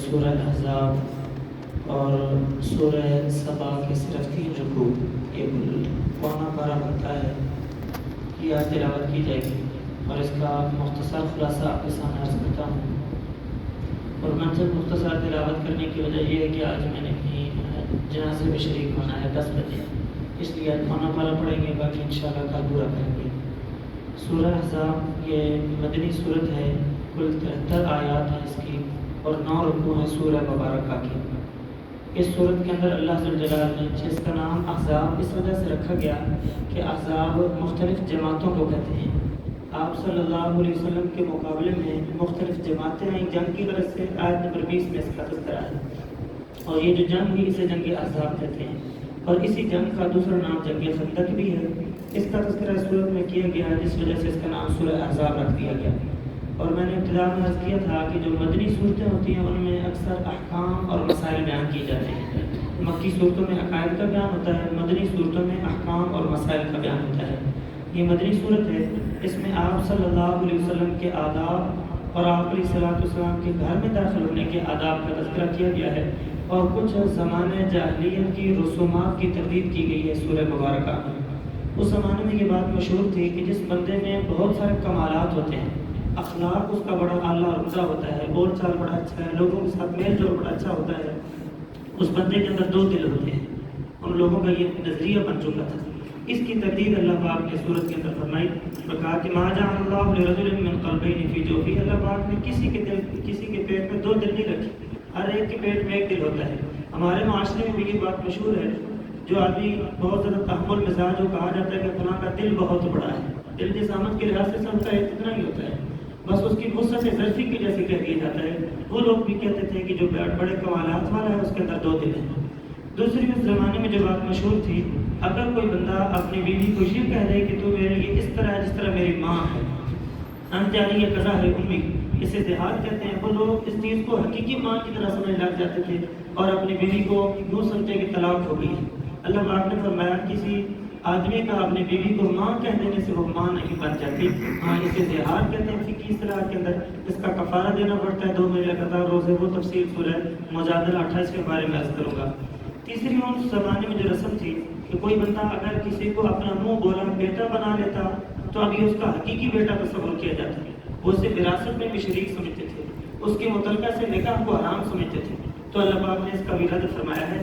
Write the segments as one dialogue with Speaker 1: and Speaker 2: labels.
Speaker 1: سورہ احزاب اور سورہ سبا کے صرف 3 رکوع، یہ پونا پارہ بنتا ہے، یہ آج تلاوت کی جائے گی اور اس کا مختصر خلاصہ آپ کے سامنے عرض کرتا ہوں۔ اور منصب مختصر تلاوت کرنے کی وجہ یہ ہے کہ آج میں نے اپنی جنازے میں شریک ہونا ہے 10 بجے، اس لیے آج پونا پارہ پڑھیں گے، باقی انشاءاللہ کل پورا کریں گے۔ سورہ احزاب یہ مدنی صورت ہے، کل 73 آیات ہیں اس کی اور 9 رکوع ہیں سورہ مبارکہ کی۔ اس صورت کے اندر اللہ ذوالجلال نے جس کا نام احزاب اس وجہ سے رکھا گیا کہ احزاب مختلف جماعتوں کو کہتے ہیں۔ آپ صلی اللہ علیہ وسلم کے مقابلے میں مختلف جماعتیں ہیں، جنگ کی غرض سے آیت نمبر 20 میں اس کا تذکرہ ہے، اور یہ جو جنگ ہوئی اسے جنگ احزاب کہتے ہیں، اور اسی جنگ کا دوسرا نام جنگ خندق بھی ہے۔ اس کا تذکرہ اس صورت میں کیا گیا جس وجہ سے اس کا نام سورہ احزاب رکھ دیا گیا۔ اور میں نے ابتدا میں عرض کیا تھا کہ جو مدنی صورتیں ہوتی ہیں ان میں اکثر احکام اور مسائل بیان کیے جاتے ہیں۔ مکی صورتوں میں عقائد کا بیان ہوتا ہے، مدنی صورتوں میں احکام اور مسائل کا بیان ہوتا ہے۔ یہ مدنی صورت ہے، اس میں آپ صلی اللہ علیہ وسلم کے آداب اور آپ علیہ الصلوۃ والسلام کے گھر میں داخل ہونے کے آداب کا تذکرہ کیا گیا ہے، اور کچھ زمانے جاہلیت کی رسومات کی تردید کی گئی ہے سورہ مبارکہ میں۔ اس زمانے میں یہ بات مشہور تھی کہ جس بندے میں بہت سارے کمالات ہوتے ہیں، اخلاق اس کا بڑا اعلیٰ اور عمدہ ہوتا ہے، بول چال بڑا اچھا ہے، لوگوں کے ساتھ میل جول بڑا اچھا ہوتا ہے، اس بندے کے اندر 2 دل ہوتے ہیں۔ ان لوگوں کا یہ نظریہ بن چکا تھا۔ اس کی تردید اللہ پاک نے سورت کے اندر فرمائی اور کہا کہ ما جعل اللہ لرجل من قلبین فی جوفہ، اللہ پاک نے کسی کے پیٹ میں 2 دل نہیں رکھے، ہر ایک کے پیٹ میں 1 دل ہوتا ہے۔ ہمارے معاشرے میں بھی یہ بات مشہور ہے، جو آدمی بہت زیادہ تحمل مزاج ہو، کہا جاتا ہے کہ فلاں کا دل بہت بڑا ہے، دل جس آمد کے لحاظ سے سمجھتا ہے اتنا ہی ہوتا ہے، بس اس کی غصہ سے ظرفی کی جیسے کہہ دیا جاتا ہے۔ وہ لوگ بھی کہتے تھے کہ جو بڑے کمالات والا ہے اس کے اندر 2 دل ہیں۔ دوسری اس زمانے میں جو بات مشہور تھی، اگر کوئی بندہ اپنی بیوی کو یہ کہہ دے کہ تو میرے لیے اس طرح ہے جس طرح میری ماں ہے، انت یعنی یہ قضا ہے امی، اسے دیہات کہتے ہیں، وہ لوگ اس چیز کو حقیقی ماں کی طرح سمجھ لگ جاتے تھے اور اپنی بیوی کو یوں سمجھتے کہ طلاق ہو گئی ہے۔ اللہ پاک نے فرمایا کسی آدمی کا اپنی بیوی کو ماں کہہ دینے سے وہ ماں نہیں بن جاتی، ہاں اسے دیہات کہتے ہیں فقہی اصطلاح کے اندر، اس کا کفارہ دینا پڑتا ہے 2 مہینے لگاتار روزے، وہ تفصیل سورہ مجادلہ 28 کے بارے میں عرض کروں گا۔ تیسری اس زمانے میں جو رسم تھی کہ کوئی بندہ اگر کسی کو اپنا منہ بولا بیٹا بنا لیتا تو ابھی اس کا حقیقی بیٹا تصور کیا جاتا ہے، وہ اسے وراثت میں بھی شریک سمجھتے تھے، اس کے متعلقہ سے نکاح کو حرام سمجھتے تھے۔ تو اللہ پاک نے اس کا بھی رد فرمایا ہے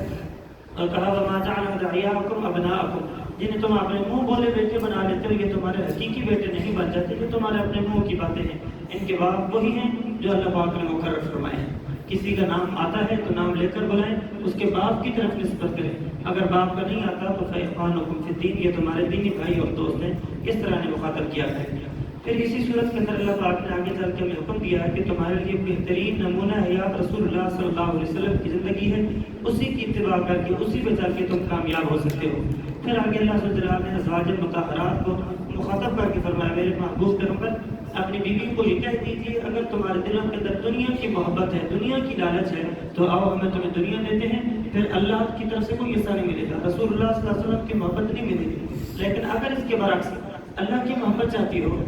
Speaker 1: اور کہا وما جعل ادعیاءکم ابناءکم، جنہیں تم اپنے منہ بولے بیٹے بنا لیتے ہو یہ تمہارے حقیقی بیٹے نہیں بن جاتے، یہ تمہارے اپنے منہ کی باتیں ہیں، ان کے باپ وہی ہیں جو اللہ پاک نے مقرر فرمائے ہیں۔ کسی کا نام آتا ہے تو نام لے کر بلائیں، اس کے باپ کی طرف نسبت کریں، اگر باپ کا نہیں آتا تو فإخوانکم فی الدین، یہ تمہارے دینی بھائی اور دوست ہیں، اس طرح نے مخاطب کیا ہے۔ پھر اسی صورت کے اندر اللہ پاک نے آگے چل کے ہمیں حکم دیا ہے کہ تمہارے لیے بہترین نمونہ حیات رسول اللہ صلی اللہ علیہ وسلم کی زندگی ہے، اسی کی اتباع کر کے اسی پہ چل کے تم کامیاب ہو سکتے ہو۔ پھر آگے اللہ صلی اللہ علیہ وسلم نے ازواج مطہرات کو مخاطب کر کے فرمایا میرے محبوب پیغمبر اپنی بیوی کو یہ کہہ دیجیے اگر تمہارے دلوں کے اندر دنیا کی محبت ہے، دنیا کی لالچ ہے تو آؤ ہمیں تمہیں دنیا دیتے ہیں، پھر اللہ کی طرف سے کوئی حصہ نہیں ملے گا، رسول اللہ صلی اللہ علیہ وسلم کی محبت نہیں ملے گی۔ لیکن اگر اس کے برعکس اللہ کی محبت چاہتی ہو،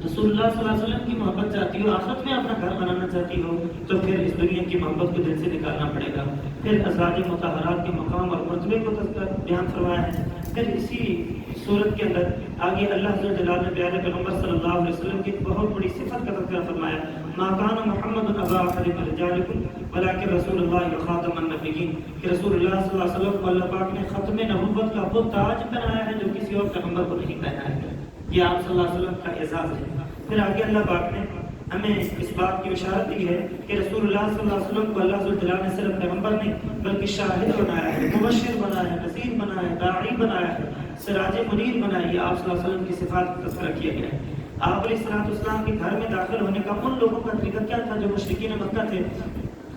Speaker 1: رسول اللہ صلی اللہ علیہ وسلم کی محبت چاہتی ہو، آخرت میں اپنا گھر بنانا چاہتی ہو، تو پھر اس دنیا کی محبت کو دل سے نکالنا پڑے گا۔ پھر ازواج مطہرات کے مقام اور مرتبے کو بیان فرمایا ہے۔ پھر اسی صورت کے اندر آگے اللہ جل جلالہ نے پیارے پیغمبر صلی اللہ علیہ وسلم کی بہت بڑی صفت کا تذکرہ فرمایا، ما کان محمد ابا احد من رجالکم ولکن رسول اللہ وخاتم النبیین، کہ رسول اللہ صلی اللہ علیہ وسلم کو اللہ پاک نے ختم نبوت کا وہ تاج پہنایا ہے جو کسی اور پیغمبر کو نہیں پہنایا ہے، یہ آپ صلی اللہ علیہ وسلم کا اعزاز ہے۔ پھر آگے اللہ پاک نے ہمیں اس بات کی اشارت دی ہے کہ رسول اللہ صلی اللہ علیہ وسلم کو اللہ تعالیٰ نے صرف پیغمبر نہیں بلکہ شاہد بنایا ہے، مبشر بنایا ہے، نذیر بنایا ہے، داعی بنایا ہے، سراج منیر بنایا ہے۔ آپ صلی اللہ علیہ وسلم کی صفات کا تذکرہ کیا گیا ہے۔ آپ علیہ السلام کے گھر میں داخل ہونے کا ان لوگوں کا طریقہ کیا تھا جو مشرکین مکہ تھے؟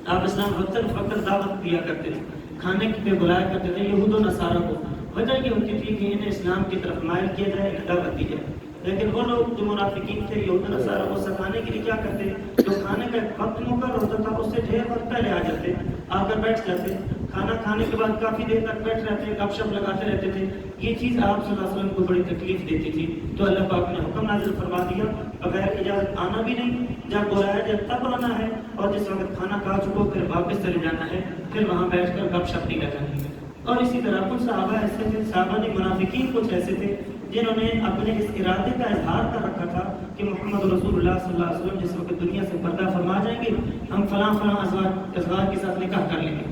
Speaker 1: آپ اسلام وقت دعوت دیا کرتے تھے، کھانے پہ بلایا کرتے تھے یہود و نصارہ کو، وجہ یہ ہوتی تھی کہ انہیں اسلام کی طرف مائل کیا جائے، انہیں دعوت دی جائے۔ لیکن وہ لوگ جو منافقین تھے یہود نصارہ وہ ستانے کے لیے کیا کرتے، جو کھانے کا وقت مقرر ہوتا تھا اس سے ڈھیر وقت پہلے آ جاتے، آ کر بیٹھ جاتے، کھانا کھانے کے بعد کافی دیر تک بیٹھ رہتے، گپ شپ لگاتے رہتے تھے. یہ چیز آپ صلی اللہ علیہ وسلم کو بڑی تکلیف دیتی تھی. تو اللہ پاک نے حکم نازل فرما دیا بغیر اجازت آنا بھی نہیں، جب بلایا جب تب آنا ہے، اور جس وقت کھانا کھا چکو پھر واپس چلے جانا ہے، پھر وہاں بیٹھ کر گپ شپ نہیں لگانی ہے. اور اسی طرح کچھ صحابہ ایسے تھے، صحابہ نے منافقین کچھ ایسے تھے جنہوں نے اپنے اس ارادے کا اظہار کر رکھا تھا کہ محمد رسول اللہ صلی اللہ علیہ وسلم جس وقت دنیا سے پردہ فرما جائیں گے ہم فلاں فلاں ازواج کے ساتھ نکاح کر لیں گے.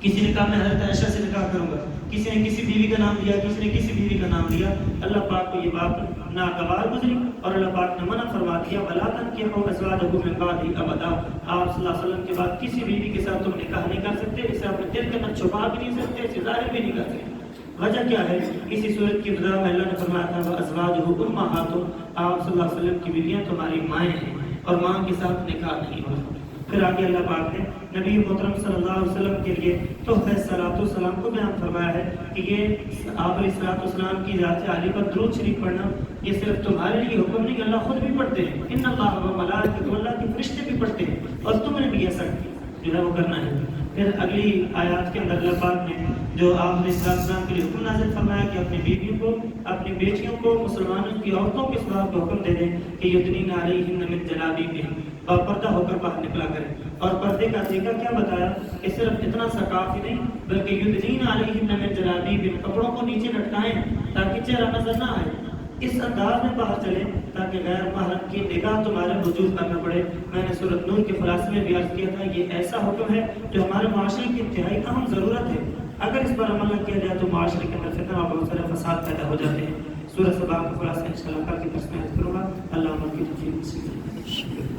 Speaker 1: کسی نے کہا میں حضرت عائشہ سے نکاح کروں گا، کسی نے کسی بیوی کا نام لیا، کسی نے کسی بیوی کا نام لیا. اللہ پاک کو یہ بات ناگوار گزری اور اللہ پاک نے منع فرما دیا وَلَا تَنكِحُوا أَزْوَاجَكُم مِّن بَعْدِهِ أَبَدًا. آپ صلی اللہ علیہ وسلم کے بعد کسی بیوی کے ساتھ تم نکاح نہیں کر سکتے، اسے اپنے دل کے اندر چھپا بھی نہیں سکتے، اسے ظاہر بھی نہیں کر سکتے. وجہ کیا ہے؟ اسی صورت کی ابتدا میں اللہ نے فرمایا تھا وَأَزْوَاجُهُ أُمَّهَاتُهُمْ. آپ صلی اللہ علیہ وسلم کی بیویاں تمہاری مائیں ہیں اور ماں کے ساتھ نکاح نہیں ہوتا. پھر آگے اللہ پاک نے نبی محترم صلی اللہ علیہ وسلم کے لیے تحفہ صلاۃ والسلام کو بیان فرمایا ہے کہ یہ آپ علیہ الصلوۃ والسلام کی ذات عالی پر درود شریف پڑھنا یہ صرف تمہارے لیے حکم نہیں، اللہ خود بھی پڑھتے ہیں. ان اللہ و ملائکۃہ، اللہ کے فرشتے بھی پڑھتے ہیں اور تم نے بھی ایسا جو ہے وہ کرنا ہے. پھر اگلی آیات کے اندر اللہ پاک نے جو آپ علیہ السلام کے لیے حکم نازل فرمایا کہ اپنی بیویوں کو، اپنی بیٹیوں کو، مسلمانوں کی عورتوں کے ساتھ کو حکم دے دیں کہ یدنین علیہن من جلابیبہن، اور پردہ ہو کر باہر نکلا کریں. اور پردے کا طریقہ کیا بتایا کہ صرف اتنا سا کافی نہیں بلکہ یدنین علیہن من جلابیبہن، کپڑوں کو نیچے لٹکائیں تاکہ چہرہ نظر نہ آئے. اس انداز میں باہر چلیں تاکہ غیر محرم کی نگاہ تمہارے وجود پر نہ پڑے. میں نے سورۃ نور کے خلاصے میں بھی عرض کیا تھا یہ ایسا حکم ہے جو ہمارے معاشرے کی انتہائی اہم ضرورت ہے. اگر اس پر عمل نہ کیا جائے تو معاشرے کے اندر فتنہ اور بہت سارے فساد پیدا ہو جاتے ہیں. سورۃ سبا کا خلاصہ انشاءاللہ کل کی درس میں عرض کروں گا. اللہ عمل کی توفیق نصیب فرمائے.